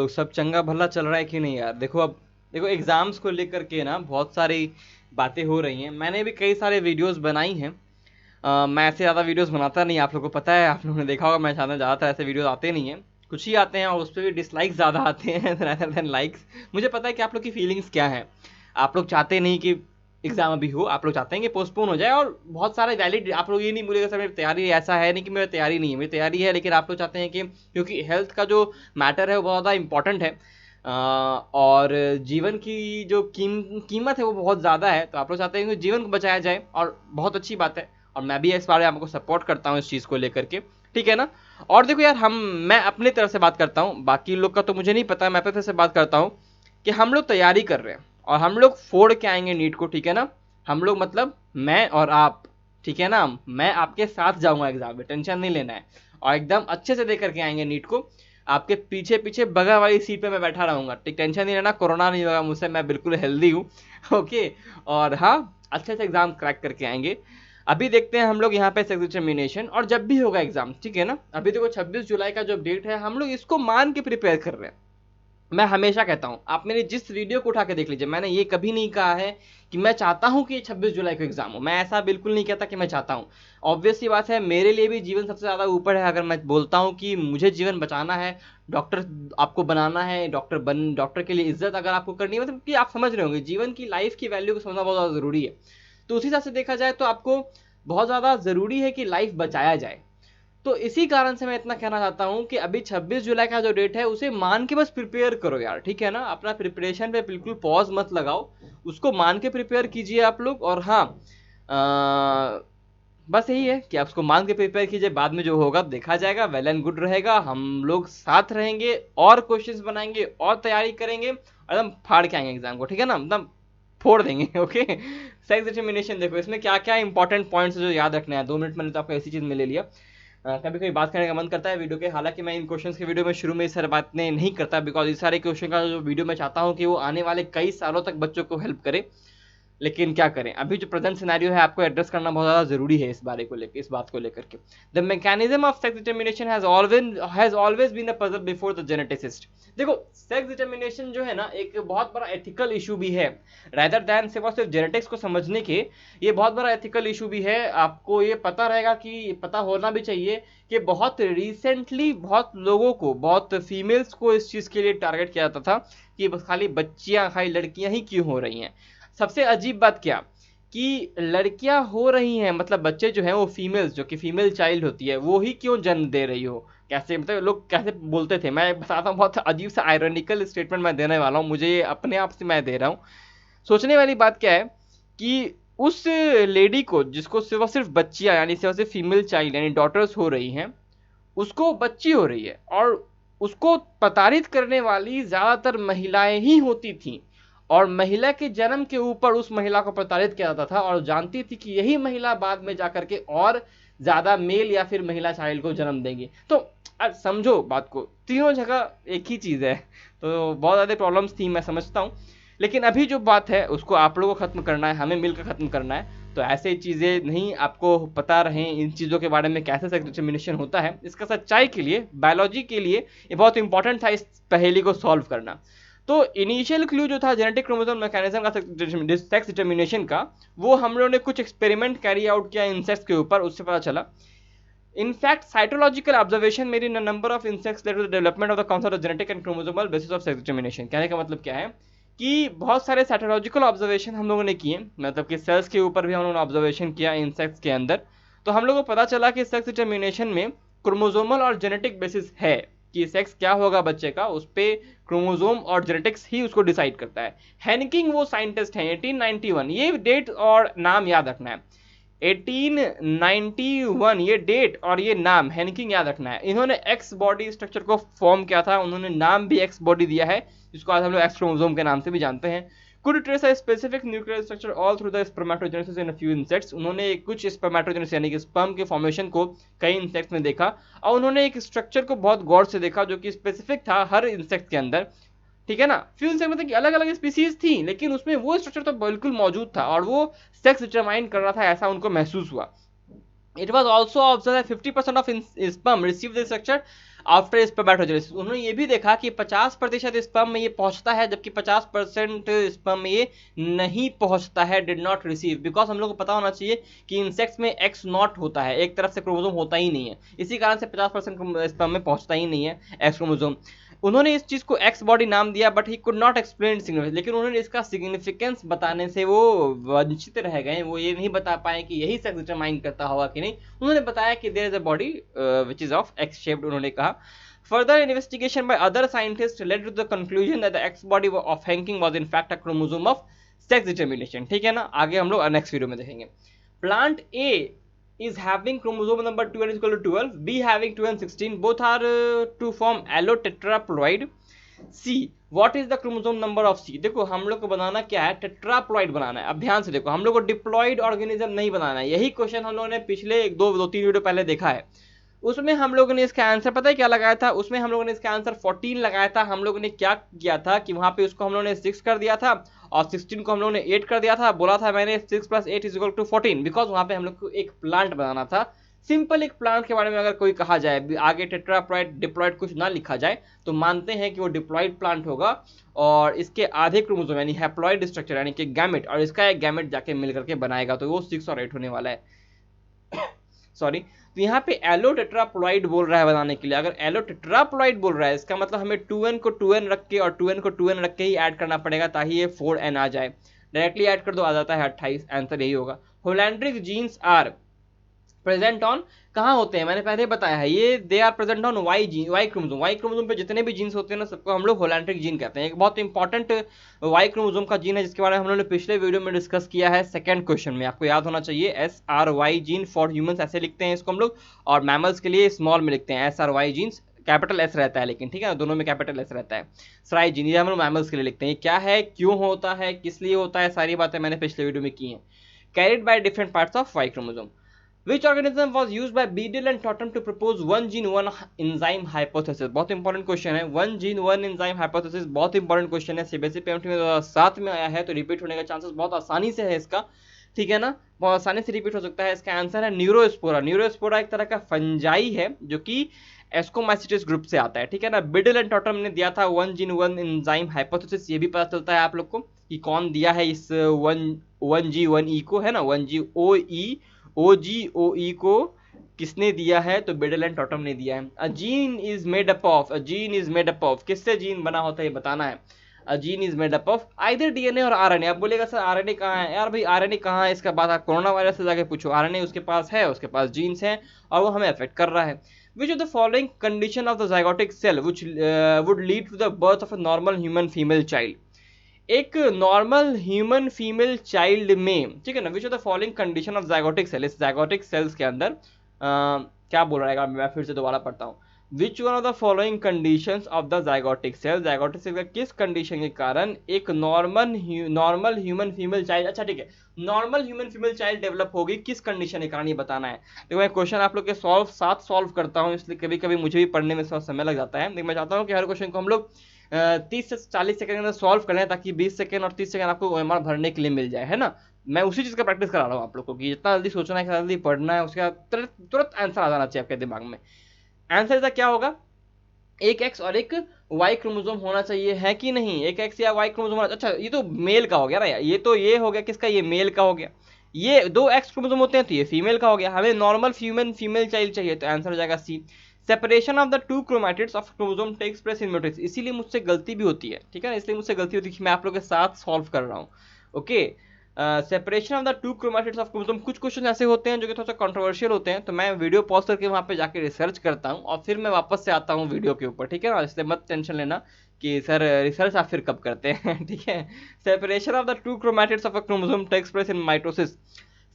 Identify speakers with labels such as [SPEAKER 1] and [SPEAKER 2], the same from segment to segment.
[SPEAKER 1] तो सब चंगा भला चल रहा है कि नहीं यार? देखो अब देखो एग्जाम्स को लेकर के ना बहुत सारी बातें हो रही हैं। मैंने भी कई सारे वीडियोस बनाई हैं। मैं ऐसे ज़्यादा वीडियोस बनाता नहीं, आप लोगों को पता है, आप लोगों ने देखा होगा मेरे चैनल ज़्यादातर ऐसे वीडियोस आते नहीं हैं। कुछ ही आते हैं और उस पर भी डिसलाइक्स ज़्यादा आते हैं rather than लाइक्स। मुझे पता है कि आप लोग की फीलिंग्स क्या है। आप लोग चाहते नहीं कि एग्जाम अभी हो, आप लोग चाहते हैं कि पोस्टपोन हो जाए। और बहुत सारे वैलिड, आप लोग ये नहीं बोलेगा सर मेरी तैयारी, ऐसा है नहीं कि मेरी तैयारी नहीं है, मेरी तैयारी है, लेकिन आप लोग चाहते हैं कि क्योंकि हेल्थ का जो मैटर है वो बहुत ज़्यादा इंपॉर्टेंट है। और जीवन की जो कीमत है वो बहुत ज़्यादा है, तो आप लोग चाहते हैं कि जीवन को बचाया जाए, और बहुत अच्छी बात है। और मैं भी इस बारे में आपको सपोर्ट करता हूँ इस चीज़ को लेकर के, ठीक है ना। और देखो यार, मैं अपनी तरफ से बात करता हूँ, बाकी लोग का तो मुझे नहीं पता, मैं अपनी तरफ से बात करता हूँ कि हम लोग तैयारी कर रहे हैं और हम लोग फोड़ के आएंगे नीट को, ठीक है ना। हम लोग मतलब मैं और आप, ठीक है ना। मैं आपके साथ जाऊंगा एग्जाम में, टेंशन नहीं लेना है, और एकदम अच्छे से दे करके आएंगे नीट को। आपके पीछे पीछे बगल वाली सीट पे मैं बैठा रहूंगा, ठीक, टेंशन नहीं लेना, कोरोना नहीं होगा मुझसे, मैं बिल्कुल हेल्दी हूँ ओके। और हाँ, अच्छे से एग्जाम क्रैक करके आएंगे। अभी देखते हैं हम लोग यहाँ पे सेक्स डिटर्मिनेशन, और जब भी होगा एग्जाम, ठीक है ना, अभी देखो 26 जुलाई का जो डेट है, हम लोग इसको मान के प्रिपेयर कर रहे हैं। मैं हमेशा कहता हूँ, आप मेरे जिस वीडियो को उठा के देख लीजिए, मैंने ये कभी नहीं कहा है कि मैं चाहता हूँ कि 26 जुलाई को एग्जाम हो। मैं ऐसा बिल्कुल नहीं कहता कि मैं चाहता हूँ। ऑब्वियस सी बात है, मेरे लिए भी जीवन सबसे ज़्यादा ऊपर है। अगर मैं बोलता हूँ कि मुझे जीवन बचाना है, डॉक्टर आपको बनाना है, डॉक्टर के लिए इज्जत अगर आपको करनी है, मतलब कि आप समझ रहे होंगे, जीवन की लाइफ की वैल्यू को समझना बहुत ज़्यादा ज़रूरी है। तो उसी हिसाब से देखा जाए तो आपको बहुत ज़्यादा ज़रूरी है कि लाइफ बचाया जाए। तो इसी कारण से मैं इतना कहना चाहता हूँ कि अभी 26 जुलाई का जो डेट है उसे मान के बस प्रिपेयर करो यार, ठीक है ना। अपना प्रिपरेशन पे बिल्कुल पॉज मत लगाओ, उसको मान के प्रिपेयर कीजिए आप लोग। और हाँ, बस यही है कि आप उसको मान के प्रिपेयर कीजिए, बाद में जो होगा देखा जाएगा, वेल एंड गुड रहेगा। हम लोग साथ रहेंगे और क्वेश्चंस बनाएंगे और तैयारी करेंगे, एकदम फाड़ के आएंगे एग्जाम को, ठीक है ना, एकदम फोड़ देंगे ओके। सेक्स डिटर्मिनेशन, देखो इसमें क्या क्या इंपॉर्टेंट पॉइंट्स जो याद रखना है। 2 मिनट मैंने तो आपको ऐसी चीज में ले लिया। कभी कभी बात करने का मन करता है वीडियो के, हालांकि मैं इन क्वेश्चंस के वीडियो में शुरू में इस सारी बातें नहीं करता, बिकॉज इस सारे क्वेश्चन का जो वीडियो मैं चाहता हूँ कि वो आने वाले कई सालों तक बच्चों को हेल्प करे। लेकिन क्या करें, अभी जो प्रेजेंट सिनेरियो है आपको एड्रेस करना बहुत ज़्यादा जरूरी है इस बारे को लेकर, इस बात को लेकर के। The mechanism of sex determination has always been a puzzle before the geneticist. देखो, सेक्स डिटर्मिनेशन जो है ना, एक बहुत बड़ा एथिकल इशू भी है, रादर दैन सिर्फ जेनेटिक्स को समझने के। ये बहुत बड़ा एथिकल इशू भी है। आपको ये पता रहेगा, कि पता होना भी चाहिए कि बहुत रिसेंटली बहुत लोगों को, बहुत फीमेल्स को इस चीज़ के लिए टारगेट किया जाता था कि बस खाली बच्चियां, खाली लड़कियां ही क्यों हो रही हैं। सबसे अजीब बात क्या, कि लड़कियां हो रही हैं, मतलब बच्चे जो हैं वो फीमेल्स, जो कि फीमेल चाइल्ड होती है, वो ही क्यों जन्म दे रही हो। कैसे, मतलब लोग कैसे बोलते थे, मैं बताता हूँ, बहुत अजीब सा आयरनिकल स्टेटमेंट मैं देने वाला हूँ, मुझे ये अपने आप से मैं दे रहा हूँ। सोचने वाली बात क्या है कि उस लेडी को, जिसको सिर्फ सिर्फ बच्चियां, यानी सिर्फ सिर्फ फीमेल चाइल्ड यानी डॉटर्स हो रही हैं, उसको बच्ची हो रही है, और उसको प्रताड़ित करने वाली ज्यादातर महिलाएं ही होती थी। और महिला के जन्म के ऊपर उस महिला को प्रताड़ित किया जाता था, और जानती थी कि यही महिला बाद में जाकर के और ज्यादा मेल या फिर महिला चाइल्ड को जन्म देगी। तो अब समझो बात को, तीनों जगह एक ही चीज है। तो बहुत ज्यादा प्रॉब्लम्स थी, मैं समझता हूँ। लेकिन अभी जो बात है उसको आप लोगों को खत्म करना है, हमें मिलकर खत्म करना है। तो ऐसे चीज़ें नहीं आपको पता रहें इन चीज़ों के बारे में, कैसे सेक्स डिटर्मिनेशन होता है, इसका सच्चाई के लिए, बायोलॉजी के लिए ये बहुत इंपॉर्टेंट था इस पहेली को सॉल्व करना। तो इनिशियल क्लू जो था जेनेटिक क्रोमोसोम मैकेनिज्म का सेक्स डिटर्मिनेशन का, वो हम लोगों ने कुछ एक्सपेरिमेंट कैरी आउट किया इंसेक्ट्स के ऊपर, उससे पता चला। In fact, cytological observation made in a number of insects led to the development of the concept of genetic and chromosomal basis of sex determination। कहने का मतलब क्या है कि बहुत सारे साइटोलॉजिकल ऑब्जर्वेशन हम लोगों ने किए, मतलब कि सेल्स के ऊपर भी हम लोगों ने ऑब्जर्वेशन किया इंसेक्ट्स के अंदर। तो हम लोगों को पता चला कि सेक्स डिटर्मिनेशन में क्रोमोसोमल और जेनेटिक बेसिस है, कि सेक्स क्या होगा बच्चे का, उस पर क्रोमोसोम और जेनेटिक्स ही उसको डिसाइड करता है। हेनकिंग वो साइंटिस्ट हैं, 1891, ये डेट और नाम याद रखना है। 1891 ये डेट और ये नाम हेनकिंग याद रखना है। इन्होंने एक्स बॉडी स्ट्रक्चर को फॉर्म किया था, उन्होंने नाम भी एक्स बॉडी दिया है, जिसको आज हम लोग एक्स क्रोमोसोम के नाम से भी जानते हैं। Could trace a specific nuclear structure all through the spermatogenesis in a few insects. उन्होंने कुछ स्पर्मेटोजेनेसिस यानी कि स्पर्म के फॉर्मेशन को कई इंसेक्ट्स में देखा, और उन्होंने एक स्ट्रक्चर को बहुत गौर से देखा जो कि स्पेसिफिक था हर इंसेक्ट के अंदर, ठीक है ना। फ्यू इंसेक्ट मतलब कि अलग अलग स्पीसीज थी, लेकिन उसमें वो स्ट्रक्चर तो बिल्कुल मौजूद था, और वो सेक्स डिटरमाइन कर रहा था, ऐसा उनको महसूस हुआ। It was also observed that 50% of sperm receive the structure after spermatogenesis. उन्होंने ये भी देखा कि 50% स्पर्म में ये पहुंचता है, जबकि 50% स्पर्म में ये नहीं पहुंचता है, डिड नॉट रिसीव, बिकॉज हम लोग को पता होना चाहिए कि इंसेक्ट्स में एक्स नॉट होता है, एक तरफ से क्रोमोसोम होता ही नहीं है, इसी कारण से 50% स्पर्म में पहुंचता ही नहीं है एक्स क्रोमोसोम। उन्होंने इस चीज को एक्स बॉडी नाम दिया, but he could not explain significance, लेकिन उन्होंने इसका सिग्निफिकेंस बताने से वो वंचित रह गए, वो ये नहीं बता पाए कि यही सेक्स डिटरमाइन करता होगा कि नहीं। उन्होंने बताया कि there is a body which is of X shaped, उन्होंने कहा। Further investigation by other scientists led to the conclusion that the X body of Hanking was in fact a chromosome of sex determination। ठीक है ना, आगे हम लोग next video में देखेंगे। Plant A is having chromosome number 2 and is equal to 12, B having 2 and 16, both are to form allotetraploid। C, what is the chromosome number of C? देखो हम लोग को बनाना क्या है, टेट्राप्लॉइड बनाना है। अब ध्यान से देखो, हम लोग को डिप्लॉइड ऑर्गेनिज्म नहीं बनाना है, यही क्वेश्चन हम लोगों ने पिछले दो तीन वीडियो पहले देखा है। उसमें हम लोगों ने इसका आंसर पता है क्या लगाया था, उसमें हम लोगों ने इसका आंसर 14 लगाया था। हम लोगों ने क्या किया था कि वहां पे उसको हम लोगों ने 6 कर दिया था और 16 को हम लोगों ने 8 कर दिया था। बोला था मैंने 6 + 8 = 14, बिकॉज वहां पे हम लोग को एक प्लांट बनाना था। सिंपल एक प्लांट के बारे में अगर कोई कहा जाए, आगे टेट्राप्लॉइड डिप्लॉइड कुछ ना लिखा जाए, तो मानते हैं कि वो डिप्लॉइड प्लांट होगा और इसके आधे क्रोमोसोम यानी हैप्लॉइड स्ट्रक्चर यानी कि गैमेट और इसका एक गैमेट जाके मिल करके बनाएगा, तो वो 6 और 8 होने वाला है। सॉरी, तो यहाँ पे एलोटेट्राप्लॉइड बोल रहा है बनाने के लिए। अगर एलोटेट्राप्लॉइड बोल रहा है, इसका मतलब हमें 2n को 2n रख के और 2n को 2n रख के ही ऐड करना पड़ेगा ताकि ये 4n आ जाए। डायरेक्टली ऐड कर दो, आ जाता है 28, आंसर यही होगा। Holandric genes are present on, कहाँ होते हैं मैंने पहले बताया है, ये they are present on Y gene, Y chromosome. Y chromosome पे जितने भी जीन्स होते हैं ना, सबको हम लोग होलैंड्रिक जीन कहते हैं। एक बहुत इंपॉर्टेंट वाई क्रोमोसोम का जीन है जिसके बारे में हम लोगों ने पिछले वीडियो में डिस्कस किया है, सेकंड क्वेश्चन में आपको याद होना चाहिए। SRY जीन फॉर ह्यूमंस ऐसे लिखते हैं इसको हम लोग, और मैमल्स के लिए स्मॉल में लिखते हैं SRY जीन्स, कैपिटल एस रहता है लेकिन, ठीक है, दोनों में कैपिटल एस रहता है। SRY जीन ये हम लोग मैमल्स के लिए लिखते हैं। क्या है, क्यों होता है, किस लिए होता है, सारी बातें मैंने पिछले वीडियो में की हैं। Carried by different parts of Y chromosome. Which organism was used by Beadle and Totten to propose one gene one enzyme hypothesis? बहुत इंपॉर्टेंट क्वेश्चन है, one gene one enzyme hypothesis, बहुत इंपॉर्टेंट क्वेश्चन है। CBSE payment में 2007 में आया है, तो repeat होने का चांसेस बहुत आसानी से है इसका, ठीक है ना, बहुत आसानी से रिपीट हो सकता है। इसका आंसर है न्यूरोस्पोरा। न्यूरोस्पोरा एक तरह का फंजाई है जो कि एस्कोमाइसिटिस ग्रुप से आता है, ठीक है ना। बिडल एंड टॉटम ने दिया था one gene one enzyme hypothesis, ये भी पता चलता है आप लोग को कि कौन दिया है इस वन जी वन ई को, है ना, वन जी ओ ई OGOE को किसने दिया है, तो बिडल एंड टॉटम ने दिया है। A gene is made up of, किससे जीन बना होता है ये बताना है। A gene is made up of either DNA और RNA। अब बोलेगा सर RNA कहाँ है, यार भाई RNA कहाँ है, इसका बात आप कोरोना वायरस से जाके पूछो, RNA उसके पास है, उसके पास जीन्स हैं और वो हमें अफेक्ट कर रहा है। Which of the following condition of the zygotic cell which would lead to the birth of a normal human female child? एक नॉर्मल ह्यूमन फीमेल चाइल्ड में, ठीक है ना, which of the following condition of zygotic cell, इस zygotic cells के अंदर क्या बोल रहा है, मैं फिर से दोबारा पढ़ता हूँ। Which one of the following conditions of the zygotic cell, zygotic cell का किस कंडीशन के कारण एक नॉर्मल ह्यूमन फीमेल चाइल्ड, अच्छा ठीक है, normal human female child develop होगी, किस कंडीशन के कारण ये बताना है। देखो मैं क्वेश्चन आप लोग के साथ सॉल्व करता हूँ, इसलिए कभी कभी मुझे भी पढ़ने में थोड़ा समय लग जाता है, लेकिन मैं चाहता हूँ कि हर क्वेश्चन को हम लोग 30 से 40 सेकंड के अंदर सॉल्व कर लें, ताकि 20 सेकंड और 30 सेकंड आपको OMR भरने के लिए मिल जाए, है ना। मैं उसी चीज़ का प्रैक्टिस करा रहा हूँ आप लोग को कि जितना जल्दी सोचना है, जल्दी पढ़ना है, उसके बाद तुरंत आंसर आ जाना चाहिए आपके दिमाग में। आंसर इसका क्या होगा, एक एक्स और एक वाई क्रोमोसोम होना चाहिए, है कि नहीं, एक एक्स या वाई क्रोमोसोम होना। अच्छा ये तो मेल का हो गया ना, ये तो ये हो गया किसका, ये मेल का हो गया। ये 2 एक्स क्रोमोसोम होते हैं तो ये फीमेल का हो गया। हमें नॉर्मल फीमेल चाइल्ड चाहिए, तो आंसर हो जाएगा C. Separation of the 2 chromatids of chromosome takes place in mutation. इसीलिए मुझसे गलती भी होती है, ठीक है ना, इसलिए मुझसे गलती होती है कि मैं आप लोग के साथ सॉल्व कर रहा हूँ। Okay, separation of the 2 chromatids of chromosome, कुछ क्वेश्चन ऐसे होते हैं जो कि थोड़ा सा कंट्रोवर्शियल होते हैं, तो मैं वीडियो पॉज करके वहां पे जाके रिसर्च करता हूँ और फिर मैं वापस से आता हूँ वीडियो के ऊपर, ठीक है ना, इसलिए मत टेंशन लेना कि सर रिसर्च आप फिर कब करते हैं ठीक है। Separation of the 2 chromatids of a chromosome takes place in mitosis.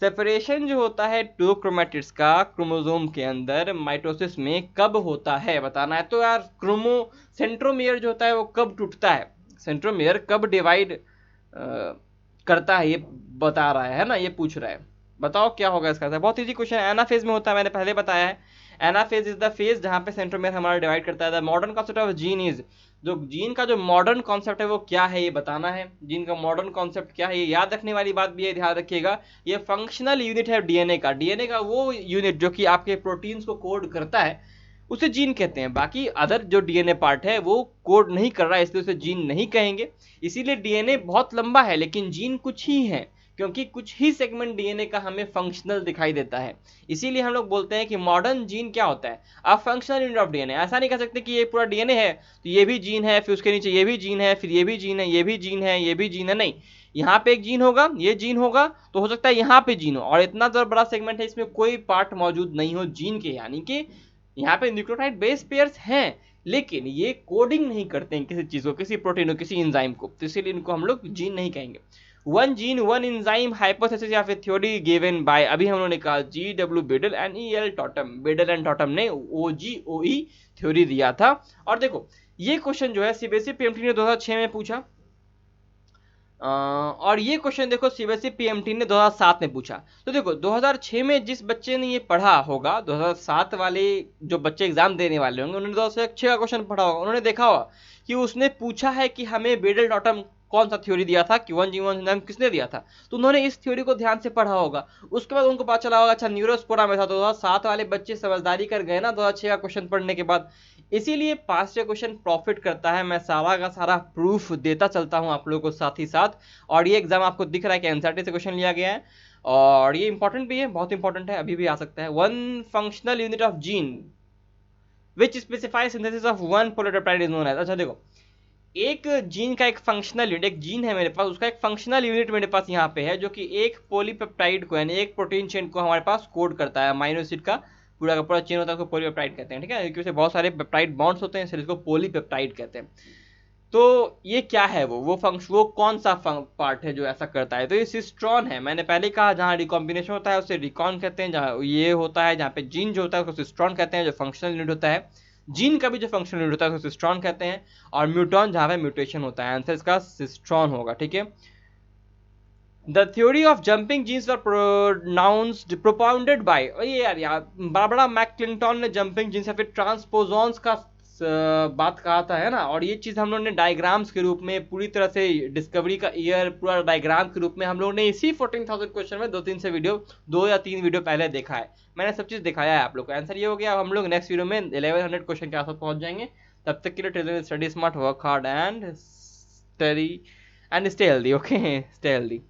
[SPEAKER 1] Separation जो होता है 2 क्रोमैटिड्स का क्रोमोसोम के अंदर माइटोसिस में कब होता है बताना है। तो यार सेंट्रोमियर जो होता है वो कब टूटता है, सेंट्रोमियर कब डिवाइड करता है, ये बता रहा है ना, ये पूछ रहा है, बताओ क्या होगा इसका आंसर। बहुत इजी क्वेश्चन है, एनाफेज में होता है, मैंने पहले बताया है। एनाफेज इज द फेज जहाँ पे सेंट्रोमेयर हमारा डिवाइड करता है। The modern concept of gene is, जो जीन का जो मॉडर्न कॉन्सेप्ट है वो क्या है ये बताना है। जीन का मॉडर्न कॉन्सेप्ट क्या है ये याद रखने वाली बात भी है, ध्यान रखिएगा। ये फंक्शनल यूनिट है डीएनए का। डीएनए का वो यूनिट जो कि आपके प्रोटीन्स को कोड करता है उसे जीन कहते हैं। बाकी अदर जो डीएनए पार्ट है वो कोड नहीं कर रहा है, इसलिए उसे जीन नहीं कहेंगे। इसीलिए डीएनए बहुत लंबा है लेकिन जीन कुछ ही है, क्योंकि कुछ ही सेगमेंट डीएनए का हमें फंक्शनल दिखाई देता है। इसीलिए हम लोग बोलते हैं कि मॉडर्न जीन क्या होता है, a functional unit of DNA. ऐसा नहीं कह सकते कि ये पूरा डीएनए है तो ये भी जीन है, फिर उसके नीचे ये भी जीन है, फिर ये भी जीन है, ये भी जीन है, ये भी जीन है, नहीं। यहाँ पे एक जीन होगा, ये जीन होगा, तो हो सकता है यहाँ पे जीन हो, और इतना जो बड़ा सेगमेंट है इसमें कोई पार्ट मौजूद नहीं हो जीन के, यानी कि यहाँ पे न्यूक्लियोटाइड बेस पेयर्स हैं लेकिन ये कोडिंग नहीं करते हैं किसी चीज को, किसी प्रोटीन को, किसी एंजाइम को, तो इसीलिए इनको हम लोग जीन नहीं कहेंगे। One gene one enzyme hypothesis या फिर थ्योरी गिवन बाय, अभी हम लोगों ने कहा G.W. Beadle and E.L. Tatum. Beadle and Tatum ने OGOE थ्योरी दिया था। और देखो ये क्वेश्चन जो है सीबीएसई पीएमटी ने 2006 में पूछा, और ये क्वेश्चन देखो सीबीएसई पीएमटी ने 2007 में पूछा। तो देखो 2006 में जिस बच्चे ने ये पढ़ा होगा, 2007 वाले जो बच्चे एग्जाम देने वाले होंगे उन्होंने 2006 का क्वेश्चन पढ़ा होगा, उन्होंने देखा होगा कि उसने पूछा है कि हमें बेडल टॉटम कौन सा थ्योरी दिया था, कि वन जी वन नाम किसने दिया था, तो उन्होंने इस थ्योरी को ध्यान से पढ़ा होगा। उसके बाद उनको पता चला होगा अच्छा न्यूरोस्पोरा में था, तो 2007 वाले बच्चे समझदारी कर गए ना 2006 का क्वेश्चन पढ़ने के बाद। इसीलिए पास्ट का क्वेश्चन प्रॉफिट करता है, मैं सारा का सारा प्रूफ देता चलता हूं आप लोगों को साथ ही साथ। और ये एग्जाम आपको दिख रहा है कि एनसीईआरटी से क्वेश्चन लिया गया है, और ये इंपॉर्टेंट भी है, बहुत इंपॉर्टेंट है, अभी भी आ सकता है। One functional unit of gene which specify synthesis of one polypeptide is known as. अच्छा देखो एक जीन का एक फंक्शनल यूनिट, एक जीन है मेरे पास, उसका एक फंक्शनल यूनिट मेरे पास यहाँ पे है जो कि एक पॉलीपेप्टाइड को यानी एक प्रोटीन चेन को हमारे पास कोड करता है। अमाइनो एसिड का पूरा चेन होता है उसको पॉलीपेप्टाइड कहते हैं, ठीक है, क्योंकि बहुत सारे पेप्टाइड बॉन्ड्स होते हैं इसलिए इसको पॉलीपेप्टाइड कहते हैं। तो ये क्या है वो कौन सा पार्ट है जो ऐसा करता है, तो ये सिस्ट्रॉन है। मैंने पहले कहा जहाँ रिकॉम्बिनेशन होता है उसे रिकॉन कहते हैं, जहाँ ये होता है जहाँ पे जीन जो होता है उसको सिस्ट्रॉन कहते हैं, जो फंक्शनल यूनिट होता है। जीन का भी जो फंक्शनल यूनिट होता है उसको सिस्ट्रॉन कहते हैं, और म्यूटॉन जहाँ पे म्यूटेशन होता है, आंसर इसका सिस्ट्रॉन होगा, ठीक है। The theory of jumping genes were pronounced propounded by, ये यार बारबरा मैकक्लिंटन ने जंपिंग जीन्स या फिर ट्रांसपोजॉन्स का बात कहा था, है ना। और ये चीज हम लोगों ने डायग्राम्स के रूप में पूरी तरह से डिस्कवरी का ईयर पूरा डायग्राम के रूप में हम लोगों ने इसी 14,000 क्वेश्चन में 2 या 3 वीडियो पहले देखा है, मैंने सब चीज दिखाया है आप लोग को। आंसर ये हो गया। अब हम लोग नेक्स्ट वीडियो में 1100 क्वेश्चन के आसपास पहुंच जाएंगे। तब तक के लिए study smart, work hard and study and stay healthy. Okay, stay healthy.